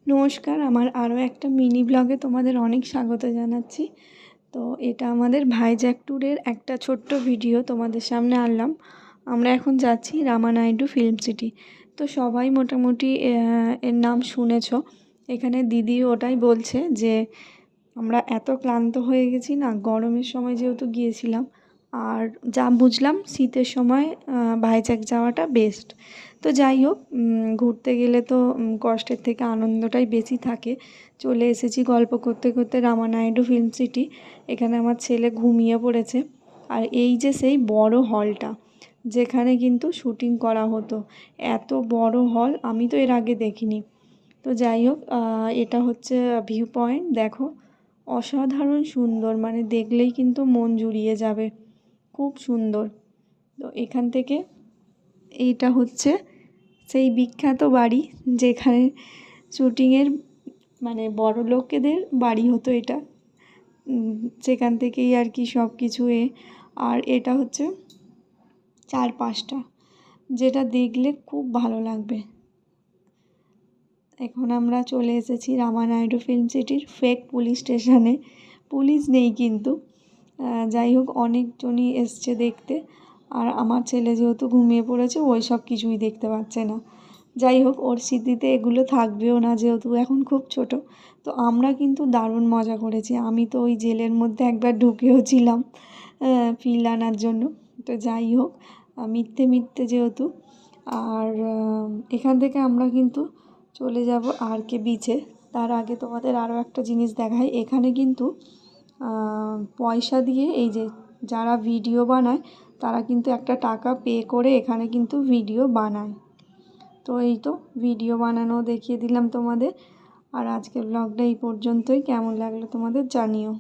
নমস্কার, আমার আরও একটা মিনি ব্লগে তোমাদের অনেক স্বাগত জানাচ্ছি। তো এটা আমাদের ভাইজ্যাক ট্যুরের একটা ছোট্ট ভিডিও তোমাদের সামনে আনলাম। আমরা এখন যাচ্ছি রামানাইডু ফিল্ম সিটি। তো সবাই মোটামুটি এর নাম শুনেছ। এখানে দিদি ওটাই বলছে যে আমরা এত ক্লান্ত হয়ে গেছি না, গরমের সময় যেহেতু গিয়েছিলাম, আর যা বুঝলাম শীতের সময় ভাইজ্যাক যাওয়াটা বেস্ট। তো যাই হোক, ঘুরতে গেলে তো কষ্টের থেকে আনন্দটাই বেশি থাকে। চলে এসেছি গল্প করতে করতে রামানাইডু ফিল্ম সিটি। এখানে আমার ছেলে ঘুমিয়ে পড়েছে। আর এই যে সেই বড় হলটা যেখানে কিন্তু শুটিং করা হতো, এত বড় হল আমি তো এর আগে দেখিনি। তো যাই হোক, এটা হচ্ছে ভিউ পয়েন্ট, দেখো অসাধারণ সুন্দর, মানে দেখলেই কিন্তু মন জুড়িয়ে যাবে, খুব সুন্দর। তো এখান থেকে এইটা হচ্ছে সেই বিখ্যাত বাড়ি যেখানে শুটিংয়ের মানে বড় লোকেদের বাড়ি হতো এটা। সেখান থেকেই আর কি সব কিছু আর এটা হচ্ছে চারপাশটা, যেটা দেখলে খুব ভালো লাগবে। এখন আমরা চলে এসেছি রামানাইডু ফিল্ম সিটির ফেক পুলিশ স্টেশনে। পুলিশ নেই কিন্তু, যাই হোক অনেকজনই এসছে দেখতে। আর আমার ছেলে যেহেতু ঘুমিয়ে পড়েছে, ওই সব কিছুই দেখতে পাচ্ছে না। যাই হোক, ওর স্মৃতিতে এগুলো থাকবেও না যেহেতু এখন খুব ছোট। তো আমরা কিন্তু দারুণ মজা করেছি। আমি তো ওই জেলের মধ্যে একবার ঢুকেও ছিলাম ফিল আনার জন্য। তো যাই হোক, মিথ্যে মিথ্যে যেহেতু। আর এখান থেকে আমরা কিন্তু চলে যাব আর কে বিচে। তার আগে তোমাদের আরও একটা জিনিস দেখাই। এখানে কিন্তু পয়সা দিয়ে, এই যে যারা ভিডিও বানায় তারা কিন্তু একটা টাকা পে করে এখানে কিন্তু ভিডিও বানায়। তো এই তো ভিডিও বানানো দেখিয়ে দিলাম তোমাদের। আর আজকের ব্লগটা এই পর্যন্তই। কেমন লাগলো তোমাদের জানিও।